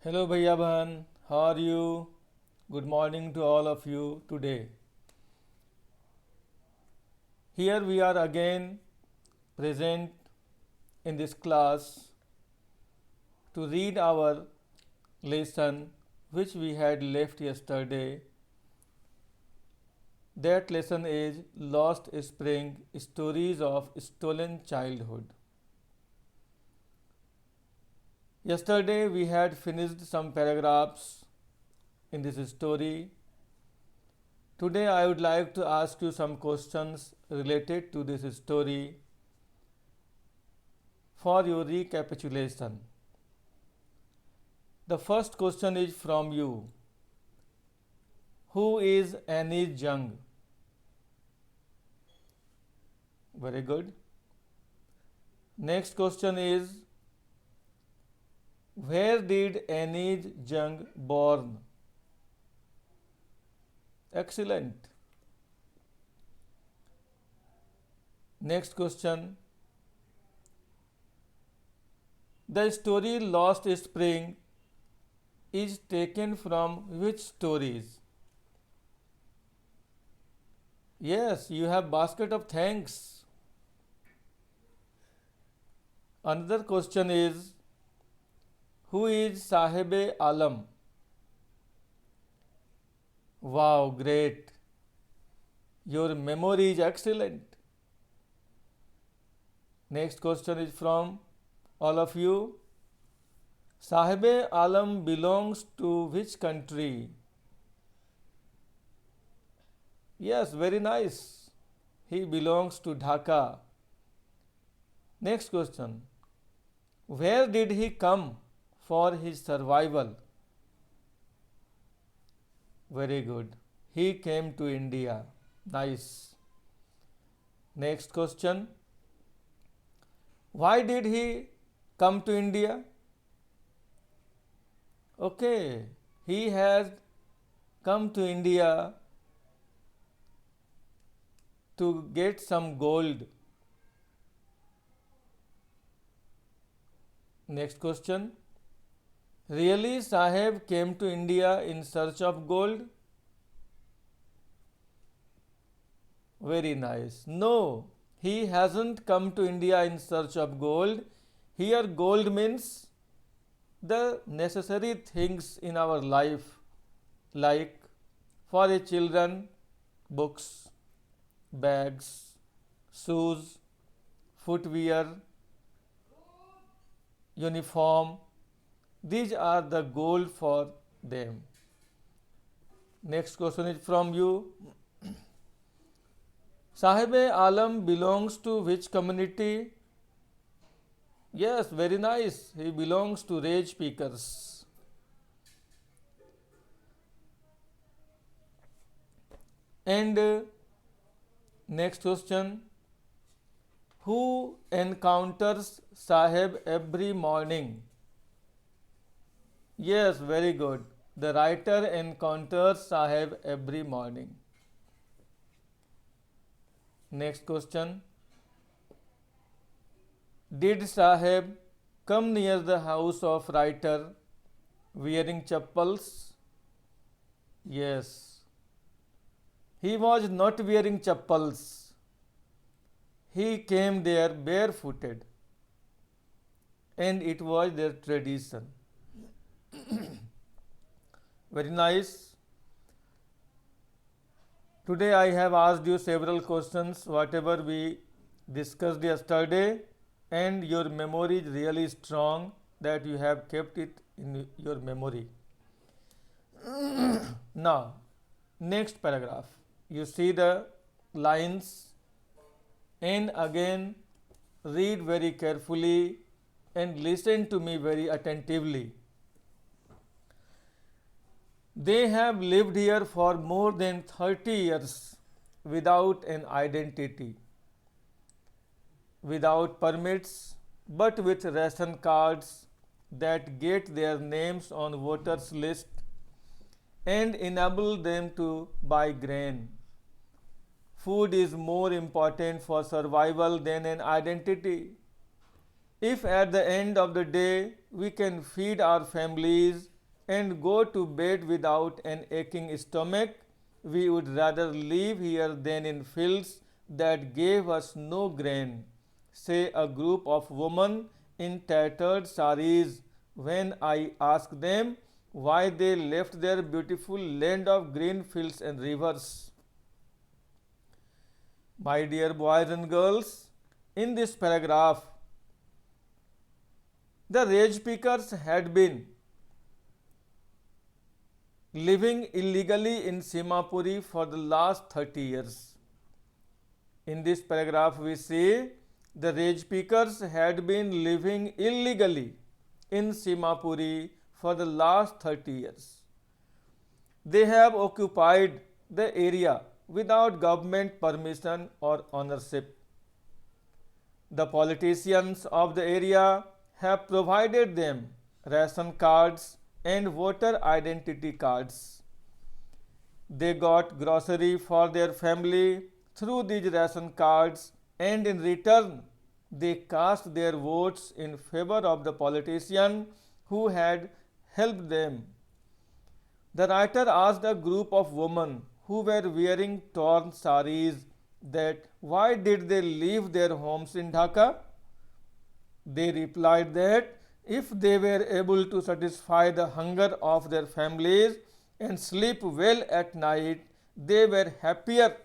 Hello Bhaiya Bhan, how are you? Good morning to all of you today. Here we are again present in this class to read our lesson which we had left yesterday. That lesson is Lost Spring Stories of Stolen Childhood. Yesterday we had finished some paragraphs in this story. Today I would like to ask you some questions related to this story for your recapitulation. The first question is from you. Who is Annie Jung? Very good. Next question is, where did Annie Jung born? Excellent. Next question. The story Lost Spring is taken from which stories? Yes, you have basket of thanks. Another question is, who is Sahibe Alam? Wow, great. Your memory is excellent. Next question is from all of you. Sahibe Alam belongs to which country? Yes, very nice. He belongs to Dhaka. Next question. Where did he come for his survival? Very good. He came to India. Nice. Next question. Why did he come to India? Okay, he has come to India to get some gold. Next question. Really, Sahib came to India in search of gold? Very nice. No, he hasn't come to India in search of gold. Here, gold means the necessary things in our life, like for a children, books, bags, shoes, footwear, uniform. These are the gold for them. Next question is from you. Sahibe Alam belongs to which community? Yes, very nice. He belongs to Rage Speakers. And next question. Who encounters Sahib every morning? Yes, very good. The writer encounters Sahib every morning. Next question. Did Sahib come near the house of writer wearing chappals? Yes. He was not wearing chappals. He came there barefooted. And it was their tradition. Very nice. Today I have asked you several questions, whatever we discussed yesterday, and your memory is really strong that you have kept it in your memory. Now, next paragraph. You see the lines and again read very carefully and listen to me very attentively. They have lived here for more than 30 years without an identity, without permits, but with ration cards that get their names on voters list and enable them to buy grain. Food is more important for survival than an identity. If at the end of the day we can feed our families and go to bed without an aching stomach. We would rather live here than in fields that gave us no grain, say a group of women in tattered saris when I ask them why they left their beautiful land of green fields and rivers. My dear boys and girls, in this paragraph, the rage pickers had been living illegally in Simapuri for the last 30 years. In this paragraph, we see the rage pickers had been living illegally in Simapuri for the last 30 years. They have occupied the area without government permission or ownership. The politicians of the area have provided them ration cards and voter identity cards. They got grocery for their family through these ration cards, and in return they cast their votes in favor of the politician who had helped them. The writer asked a group of women who were wearing torn saris that why did they leave their homes in Dhaka? They replied that if they were able to satisfy the hunger of their families and sleep well at night, they were happier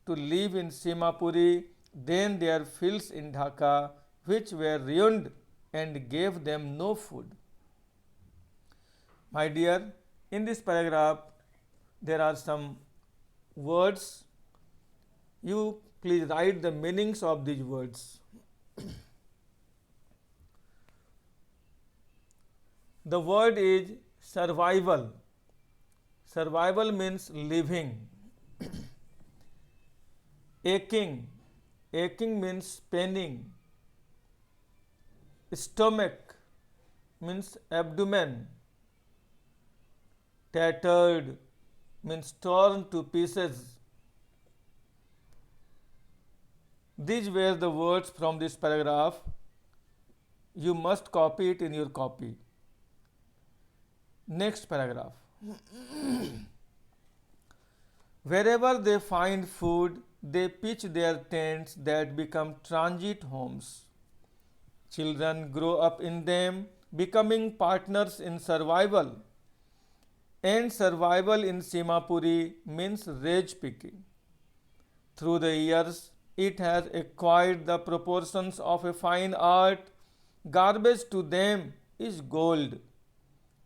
to live in Simapuri than their fields in Dhaka, which were ruined and gave them no food. My dear, in this paragraph, there are some words. You please write the meanings of these words. The word is survival. Survival means living. Aching. Aching means paining. Stomach means abdomen. Tattered means torn to pieces. These were the words from this paragraph. You must copy it in your copy. Next paragraph. Wherever they find food, they pitch their tents that become transit homes. Children grow up in them, becoming partners in survival. And survival in Simapuri means rage picking. Through the years, it has acquired the proportions of a fine art. Garbage to them is gold.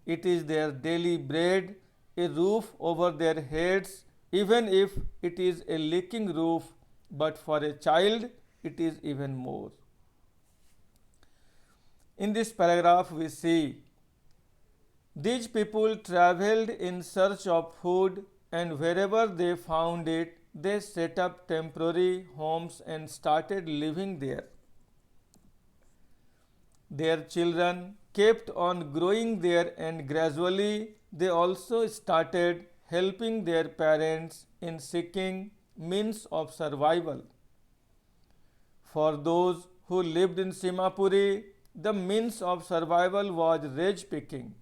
It is their daily bread, a roof over their heads, even if it is a leaking roof, but for a child it is even more. In this paragraph, we see these people traveled in search of food, and wherever they found it, they set up temporary homes and started living there. Their children kept on growing there, and gradually they also started helping their parents in seeking means of survival. For those who lived in Simapuri, the means of survival was rage picking.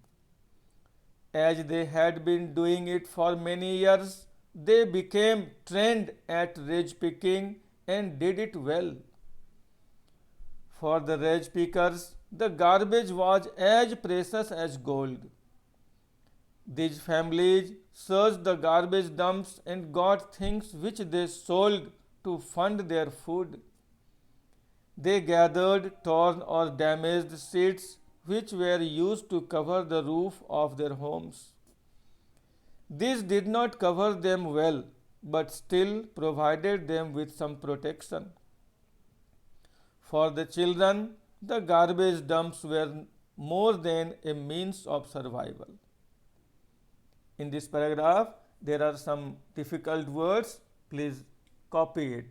As they had been doing it for many years, they became trained at rage picking and did it well. For the rage pickers, the garbage was as precious as gold. These families searched the garbage dumps and got things which they sold to fund their food. They gathered torn or damaged sheets which were used to cover the roof of their homes. This did not cover them well, but still provided them with some protection. For the children, the garbage dumps were more than a means of survival. In this paragraph, there are some difficult words. Please copy it.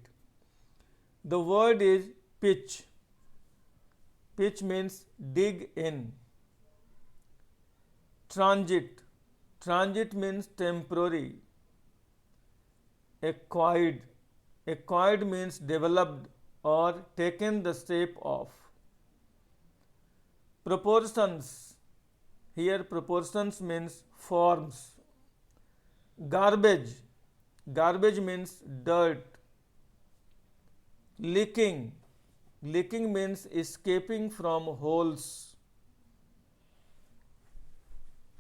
The word is pitch. Pitch means dig in. Transit. Transit means temporary. Acquired. Acquired means developed or taken the shape of. Proportions. Here proportions means forms. Garbage. Garbage means dirt. Leaking. Leaking means escaping from holes.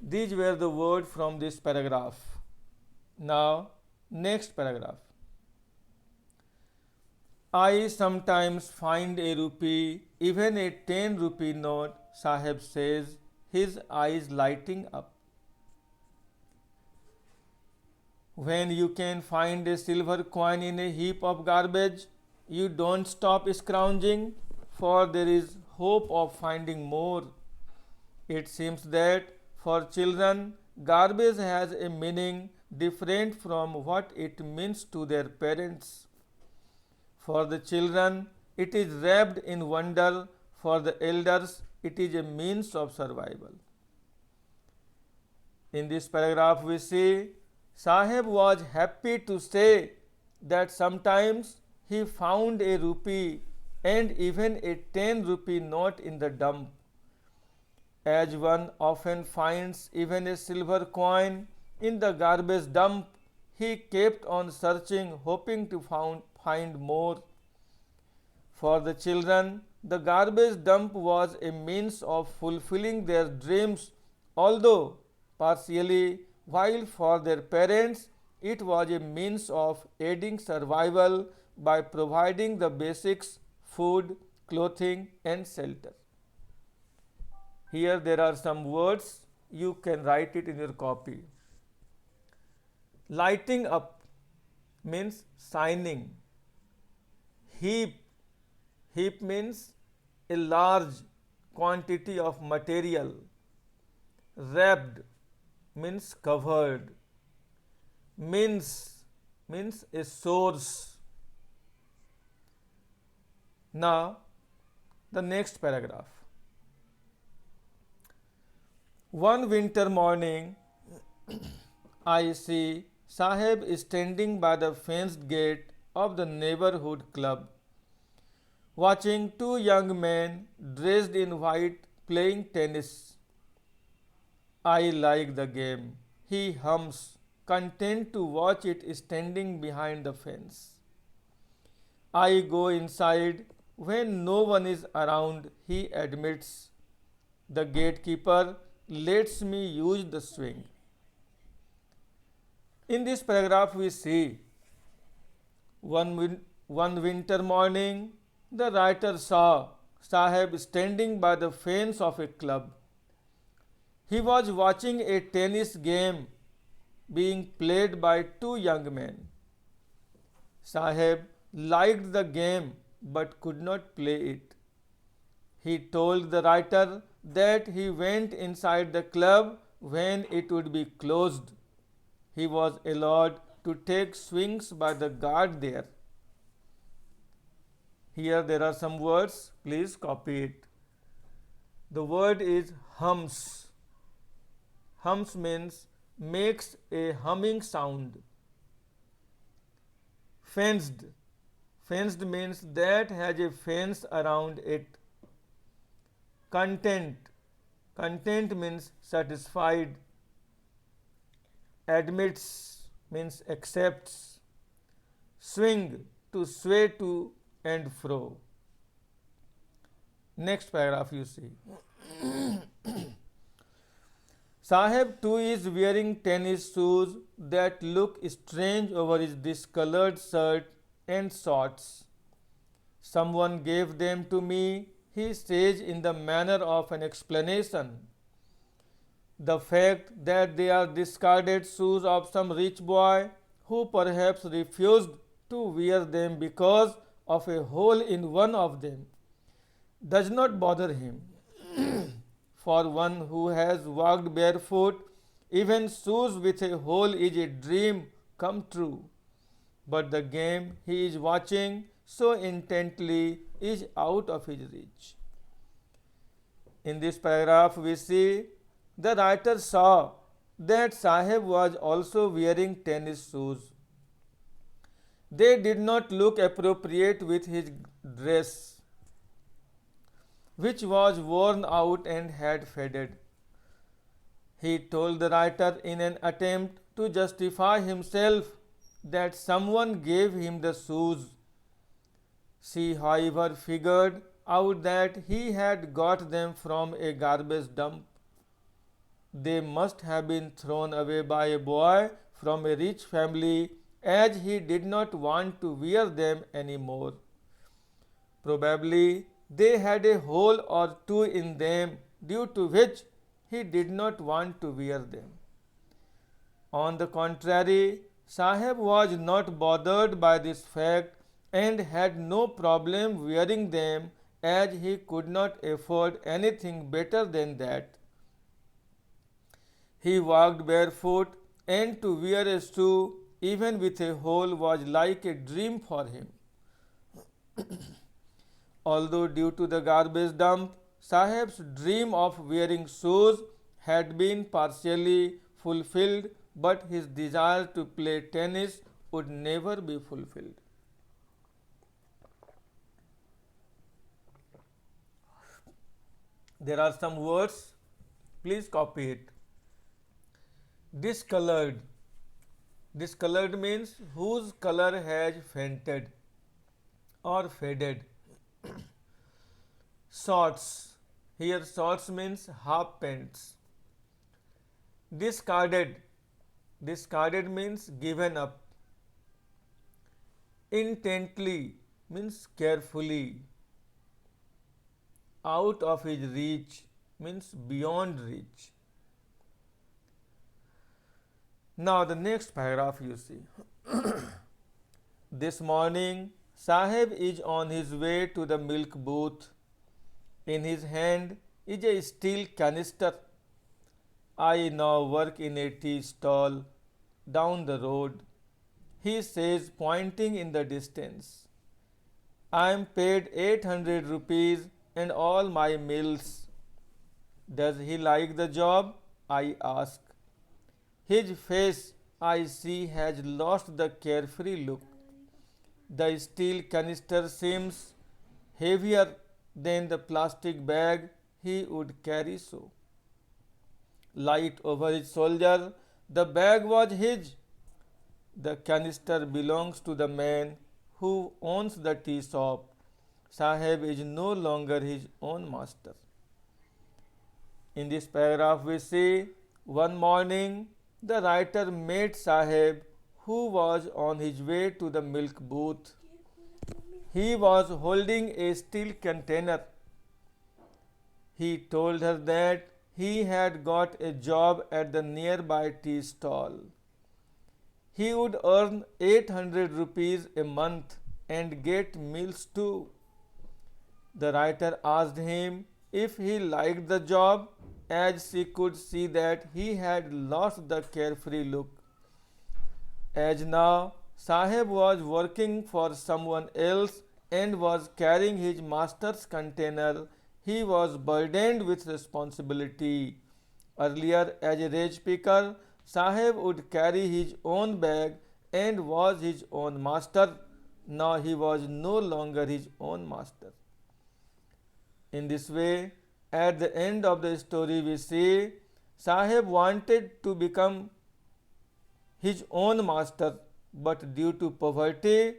These were the words from this paragraph. Now, next paragraph. I sometimes find a rupee, even a 10 rupee note, Sahib says, his eyes lighting up. When you can find a silver coin in a heap of garbage, you don't stop scrounging, for there is hope of finding more. It seems that for children, garbage has a meaning different from what it means to their parents. For the children, it is wrapped in wonder. For the elders, it is a means of survival. In this paragraph, we see Sahib was happy to say that sometimes he found a rupee and even a 10 rupee note in the dump. As one often finds even a silver coin in the garbage dump, he kept on searching, hoping to find more. For the children, the garbage dump was a means of fulfilling their dreams, although partially, while for their parents, it was a means of aiding survival by providing the basics: food, clothing, and shelter. Here there are some words, you can write it in your copy. Lighting up means shining. Heap. Heap means a large quantity of material. Wrapped means covered. Mince means a source. Now, the next paragraph. One winter morning, I see Sahib standing by the fenced gate of the neighborhood club, watching two young men dressed in white playing tennis. I like the game, he hums, content to watch it standing behind the fence. I go inside. When no one is around, he admits. The gatekeeper lets me use the swing. In this paragraph, we see one winter morning, the writer saw Sahib standing by the fence of a club. He was watching a tennis game being played by two young men. Sahib liked the game but could not play it. He told the writer that he went inside the club when it would be closed. He was allowed to take swings by the guard there. Here there are some words, please copy it. The word is hums. Hums means makes a humming sound. Fenced. Fenced means that has a fence around it. Content. Content means satisfied. Admits means accepts. Swing, to sway to and fro. Next paragraph you see. Sahib too is wearing tennis shoes that look strange over his discolored shirt and shorts. Someone gave them to me, he says in the manner of an explanation. The fact that they are discarded shoes of some rich boy who perhaps refused to wear them because of a hole in one of them does not bother him. For one who has walked barefoot, even shoes with a hole is a dream come true. But the game he is watching so intently is out of his reach. In this paragraph, we see the writer saw that Sahib was also wearing tennis shoes. They did not look appropriate with his dress, which was worn out and had faded. He told the writer in an attempt to justify himself that someone gave him the shoes. She, however, figured out that he had got them from a garbage dump. They must have been thrown away by a boy from a rich family, as he did not want to wear them any more. Probably they had a hole or two in them, due to which he did not want to wear them. On the contrary, Saheb was not bothered by this fact and had no problem wearing them, as he could not afford anything better than that. He walked barefoot, and to wear a shoe, even with a hole, was like a dream for him. Although due to the garbage dump, Saheb's dream of wearing shoes had been partially fulfilled, but his desire to play tennis would never be fulfilled. There are some words, please copy it. Discolored. Discolored means whose color has fainted or faded. Shorts. Here shorts means half pants. Discarded. Discarded means given up. Intently means carefully. Out of his reach means beyond reach. Now the next paragraph you see. This morning, Saheb is on his way to the milk booth. In his hand is a steel canister. I now work in a tea stall down the road, he says, pointing in the distance. I am paid 800 rupees and all my meals. Does he like the job? I ask. His face, I see, has lost the carefree look. The steel canister seems heavier than the plastic bag he would carry so. Light over his shoulder, the bag was his. The canister belongs to the man who owns the tea shop. Saheb is no longer his own master. In this paragraph we see, one morning the writer met Saheb, who was on his way to the milk booth. He was holding a steel container. He told her that he had got a job at the nearby tea stall. He would earn 800 rupees a month and get meals too. The writer asked him if he liked the job, as she could see that he had lost the carefree look. As now Saheb was working for someone else and was carrying his master's container, he was burdened with responsibility. Earlier, as a rage picker, Saheb would carry his own bag and was his own master. Now he was no longer his own master. In this way, at the end of the story we see, Saheb wanted to become his own master, but due to poverty,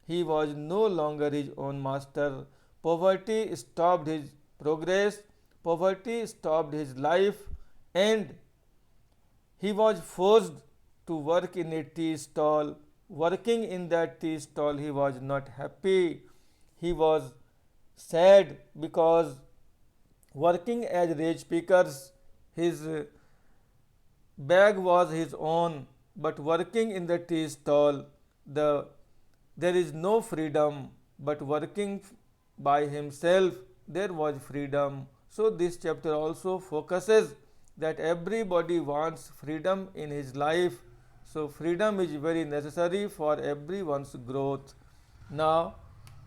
he was no longer his own master. Poverty stopped his progress, poverty stopped his life, and he was forced to work in a tea stall. Working in that tea stall, he was not happy. He was sad because working as rage pickers, his bag was his own, but working in the tea stall, there is no freedom, but working by himself, there was freedom. So this chapter also focuses that everybody wants freedom in his life. So freedom is very necessary for everyone's growth. Now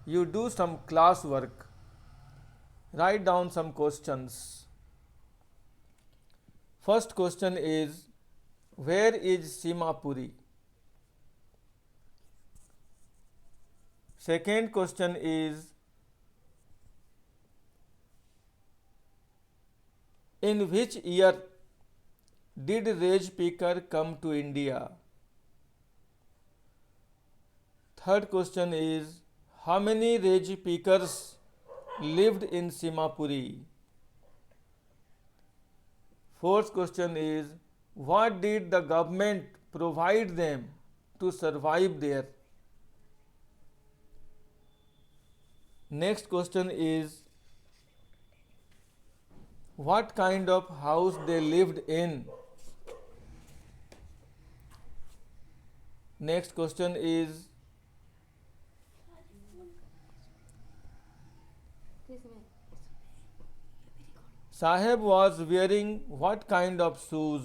you do some class work. Write down some questions. First question is, where is Simapuri? Second question is, in which year did Raj Pikar come to India? Third question is, how many Raj Pikars lived in Simapuri? Fourth question is, what did the government provide them to survive there? Next question is, what kind of house they lived in? Next question is, Sahib was wearing what kind of shoes?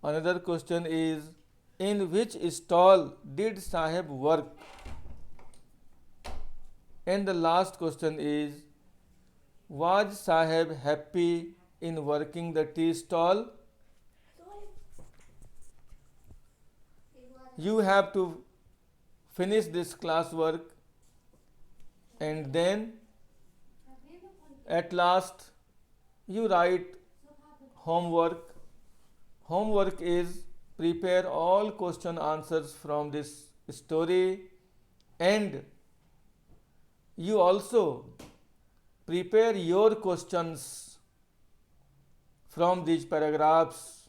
Another question is, in which stall did Sahib work? And the last question is, was Sahib happy in working the tea stall? You have to finish this classwork and then at last you write homework. Homework is prepare all question answers from this story, and you also prepare your questions from these paragraphs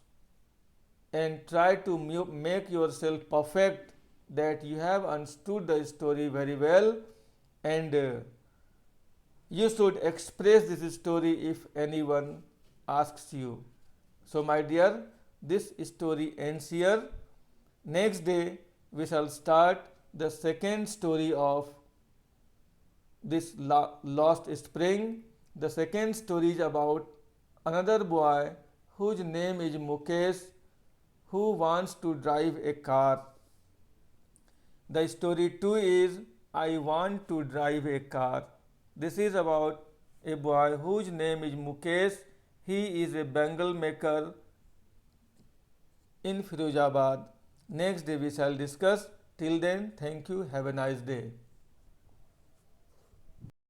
and try to make yourself perfect, that you have understood the story very well, and you should express this story if anyone asks you. So my dear, this story ends here. Next day we shall start the second story of this lost spring. The second story is about another boy whose name is Mukesh, who wants to drive a car. The story 2 is I want to drive a car. This is about a boy whose name is Mukesh. He is a bangle maker in Firozabad. Next day we shall discuss. Till then, thank you. Have a nice day.